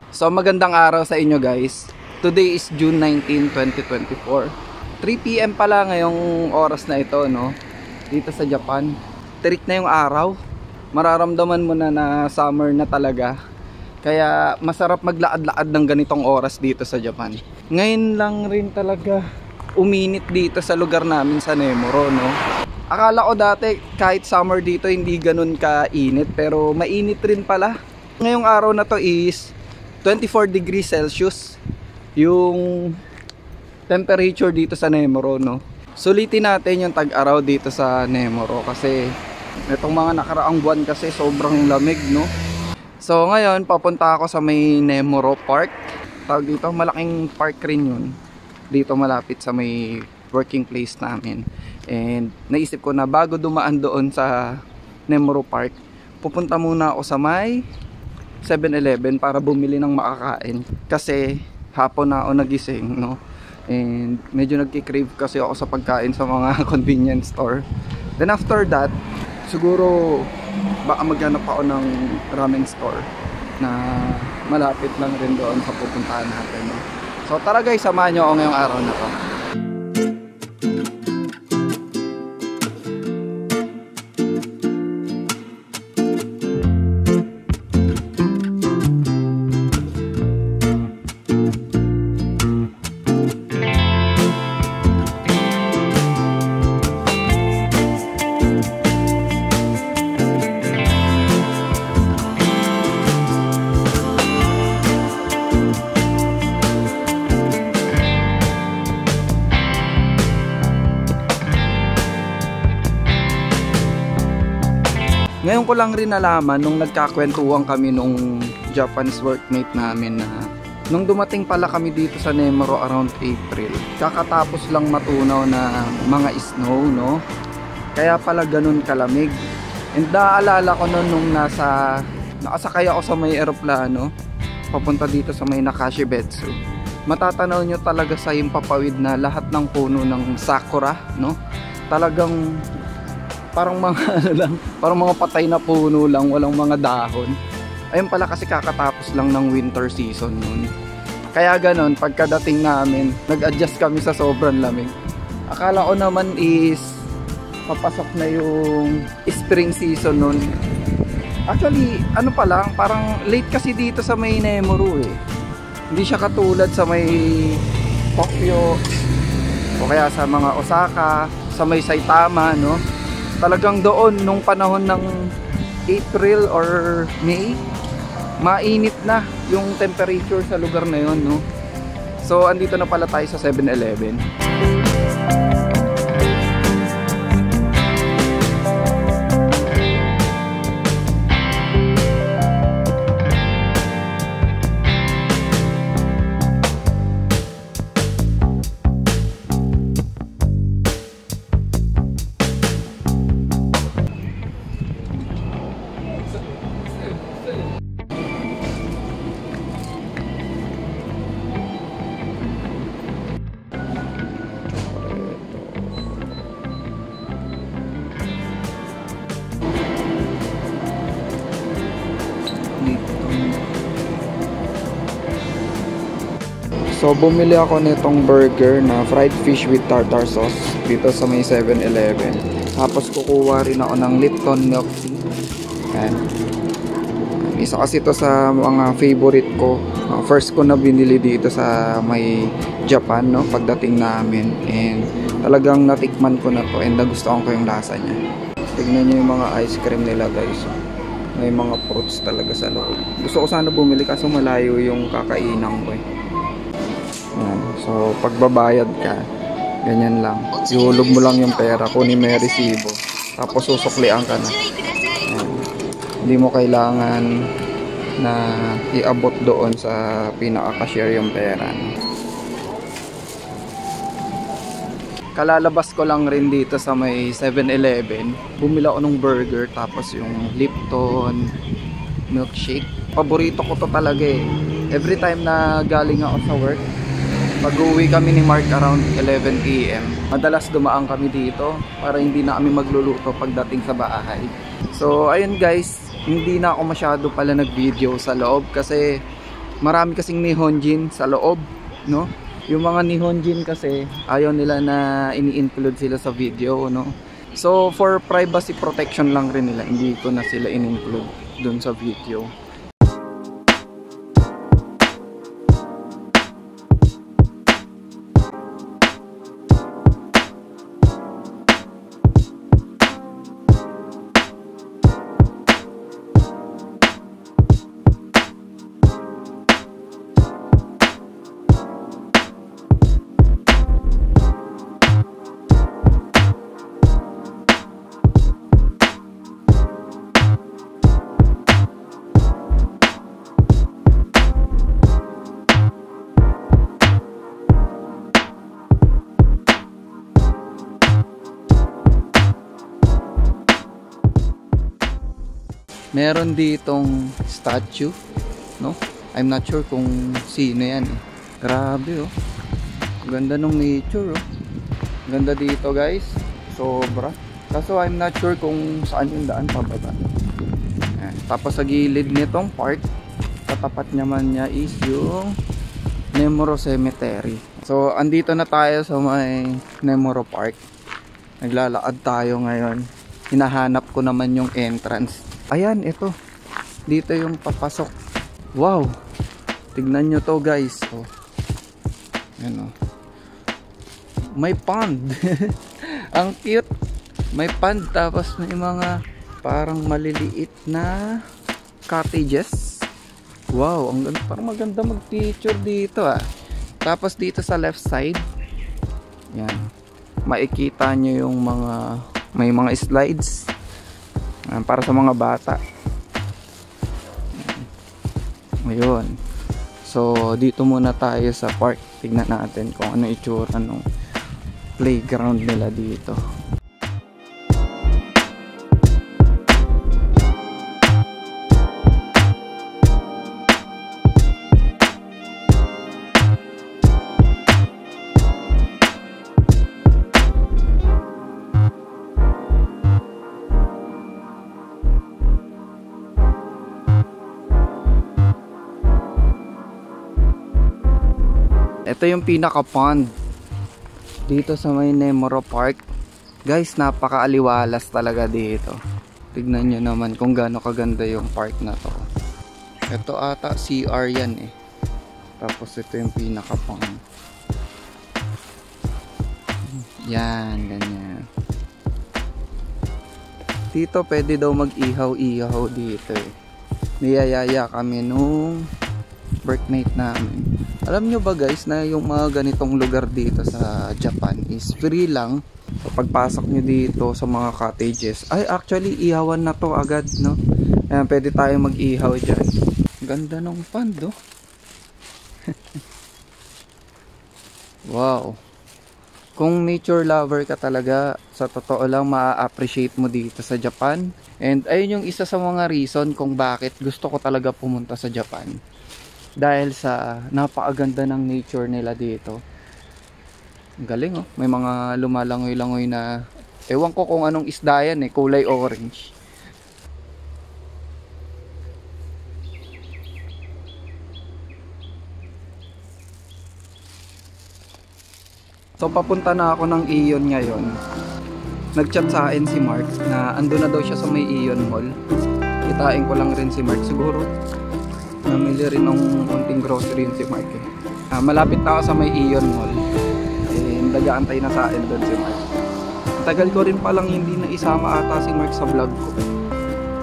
So magandang araw sa inyo guys. Today is June 19, 2024. 3 PM pala ngayong oras na ito, no? Dito sa Japan. Tirik na yung araw. Mararamdaman mo na summer na talaga. Kaya masarap maglaad-laad ng ganitong oras dito sa Japan. Ngayon lang rin talaga uminit dito sa lugar namin sa Nemuro, no? Akala ko dati kahit summer dito hindi ganun kainit, pero mainit rin pala. Ngayong araw na to is 24 degrees Celsius yung temperature dito sa Nemuro, no? Sulitin natin yung tag-araw dito sa Nemuro kasi itong mga nakaraang buwan kasi sobrang lamig, no? So ngayon papunta ako sa may Nemuro Park. Tawag dito, malaking park rin yun. Dito malapit sa may working place namin. And naisip ko na bago dumaan doon sa Nemuro Park, pupunta muna ako sa may 7-Eleven para bumili ng makakain kasi hapon na ako nagising, no? And medyo nagki-crave kasi ako sa pagkain sa mga convenience store. Then after that, siguro baka maghanap ako ng ramen store na malapit lang rin doon sa pupuntahan natin, no? So tara guys, samahan nyo ako ngayong araw na to. Ngayon ko lang rin nalaman nung nagkakwentuhan kami nung Japanese workmate namin na nung dumating pala kami dito sa Nemuro around April, kakatapos lang matunaw na mga snow, no? Kaya pala ganun kalamig. And naaalala ko nung nakasakay ako sa may eroplano papunta dito sa may Nakashibetsu. Matatanaw nyo talaga sa himpapawid na lahat ng puno ng sakura, no? Talagang parang mga ano lang, parang mga patay na puno lang, walang mga dahon. Ayun pala kasi kakatapos lang ng winter season nun. Kaya ganon, pagkadating namin, nag-adjust kami sa sobrang lamig. Akala ko naman is papasok na yung spring season nun. Actually, ano pa lang, parang late kasi dito sa may Nemuro eh. Hindi siya katulad sa may Tokyo o kaya sa mga Osaka, sa may Saitama, no? Talagang doon nung panahon ng April or May, mainit na yung temperature sa lugar na yon, no? So andito na pala tayo sa 7-Eleven. So bumili ako nitong burger na fried fish with tartar sauce dito sa may 7-Eleven. Tapos kukuha rin ako ng Lipton milk tea. Ayan. Isa kasi ito sa mga favorite ko. First ko na binili dito sa may Japan, no, pagdating namin. And talagang natikman ko na to and nagustuhan ko yung lasa niya. Tignan niyo yung mga ice cream nila guys. May mga fruits talaga sa loob. Gusto ko sana bumili kaso malayo yung kakainan ko eh. Ayan. So pagbabayad ka, ganyan lang, ihulog mo lang yung pera, kunin mo yung resibo, tapos susuklian ka na. Ayan. Hindi mo kailangan na iabot doon sa pinaka-cashier yung pera. Kalalabas ko lang rin dito sa may 7-Eleven, bumili ako ng burger tapos yung Lipton milkshake. Paborito ko to talaga eh. Every time na galing ako sa work, pag-uwi kami ni Mark around 11 PM, madalas dumaan kami dito para hindi na kami magluluto pagdating sa bahay. So ayun guys, hindi na ako masyado pala nag-video sa loob kasi marami kasing Nihonjin sa loob, no? Yung mga Nihonjin kasi ayaw nila na ini-include sila sa video, no? So for privacy protection lang rin nila, hindi ko na sila in-include dun sa video. Meron ditong statue, no? I'm not sure kung sino yan. Grabe, oh. Ganda ng nature, oh. Ganda dito, guys. Sobra. Kaso I'm not sure kung saan yung daan pababa. Tapos sa gilid nitong park, katapat naman niya is yung Nemuro Cemetery. So andito na tayo sa may Nemuro Park. Naglalakad tayo ngayon. Hinahanap ko naman yung entrance. Ayan, ito. Dito yung papasok. Wow. Tignan nyo to, guys. Oh. Ayan, oh. May pond. Ang cute. May pond, tapos may mga parang maliliit na cottages. Wow, ang ganda. Parang maganda mag-picture dito, ah. Tapos dito sa left side, yan, makikita nyo yung mga, may mga slides para sa mga bata. Ayun. So dito muna tayo sa park. Tignan natin kung ano itsura ng playground nila dito. Ito yung pinaka pond dito sa may Nemuro Park. Guys, napakaaliwalas talaga dito. Tignan nyo naman kung gaano kaganda yung park na to. Ito ata CR yan, eh. Tapos ito yung pinaka pond. Yan, ganyan. Dito pwede daw mag-ihaw-ihaw dito, eh. Niyayaya kami nung birthmate namin. Alam nyo ba, guys, na yung mga ganitong lugar dito sa Japan is free lang. So pagpasok nyo dito sa mga cottages, ay actually ihawan na to agad, no? Ayan, pwede tayo mag-ihaw dyan. Ganda ng pond, oh. Wow. Kung nature lover ka talaga, sa totoo lang ma-appreciate mo dito sa Japan. And ayun yung isa sa mga reason kung bakit gusto ko talaga pumunta sa Japan. Dahil sa napakaganda ng nature nila dito. Galing, oh. May mga lumalangoy-langoy na, ewan ko kung anong isda yan, eh, kulay orange. So papunta na ako ng Ion ngayon. Nag-chat sa akin si Mark na ando na daw siya sa may Ion Mall. Kitain ko lang rin si Mark siguro. Namili rin ng konting grocery yun si Mark, eh. Malapit na ako sa may Ion Mall. Eh, nag-aantay na sa akin doon si Mark. Tagal ko rin palang hindi na isama ata si Mark sa vlog ko.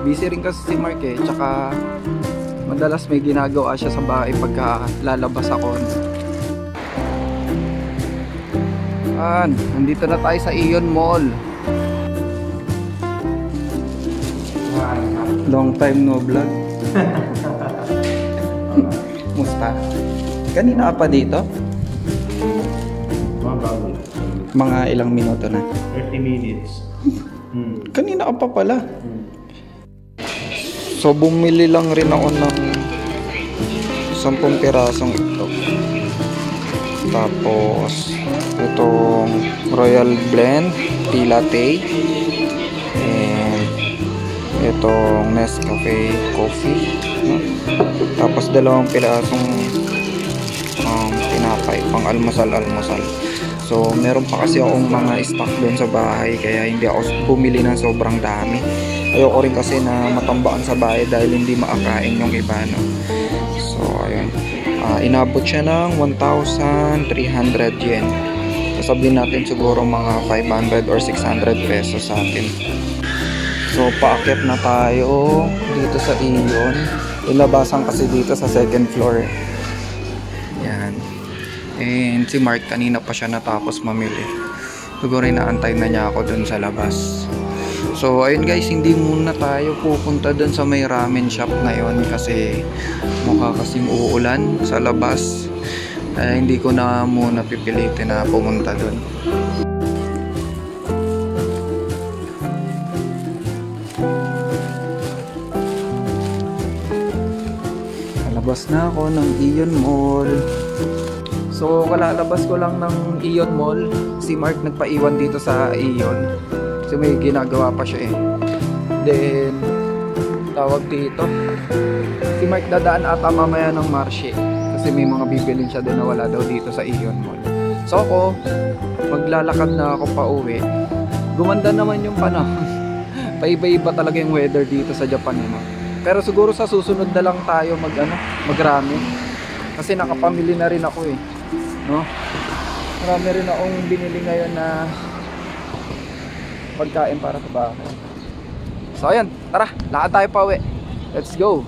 Busy rin kasi si Mark, eh. Tsaka madalas may ginagawa siya sa bahay pagka lalabas ako. Nandito na tayo sa Ion Mall. Long time no vlog. Musta? Kanina ka pa dito? Mga ilang minuto na? 30 minutes. Kanina ka pa pala. So bumili lang rin ako ng 10 pirasong ito. Tapos itong Royal Blend Tea Latte. And itong Nescafe coffee, no? Tapos 2 pirasong tinapay pang almusal. So meron pa kasi akong mga stock doon sa bahay, kaya hindi ako bumili ng sobrang dami. Ayoko rin kasi na matambaan sa bahay dahil hindi maakain yung iba, no? So ayun, inabot siya ng 1,300 yen. Sabihin natin siguro mga 500 or 600 pesos sa atin. So paakyat na tayo dito sa Iyon. Ilabasan kasi dito sa second floor. Yan. And si Mark kanina pa siya natapos mamili. Siguro inaantay na niya ako dun sa labas. So ayun guys, hindi muna tayo pupunta dun sa may ramen shop ngayon kasi mukha kasing uulan sa labas. Hindi ko na muna pipilitin na pumunta dun. Labas na ako ng Iyon Mall. So kalalabas ko lang ng Iyon Mall, si Mark nagpaiwan dito sa Iyon kasi may ginagawa pa siya eh. Then tawag dito, si Mark dadaan ata mamaya ng Marche kasi may mga bibilin siya din na wala daw dito sa Iyon Mall. So ako maglalakad na ako pa uwi. Gumanda naman yung panahon. Paiba-iba talaga yung weather dito sa Japan, no? Pero siguro sa susunod na lang tayo mag-ramen. Kasi nakapamili na rin ako eh, no? Marami rin akong binili ngayon na pagkain para sa bahay. So ayan, tara, lakad tayo pa uwi. Let's go.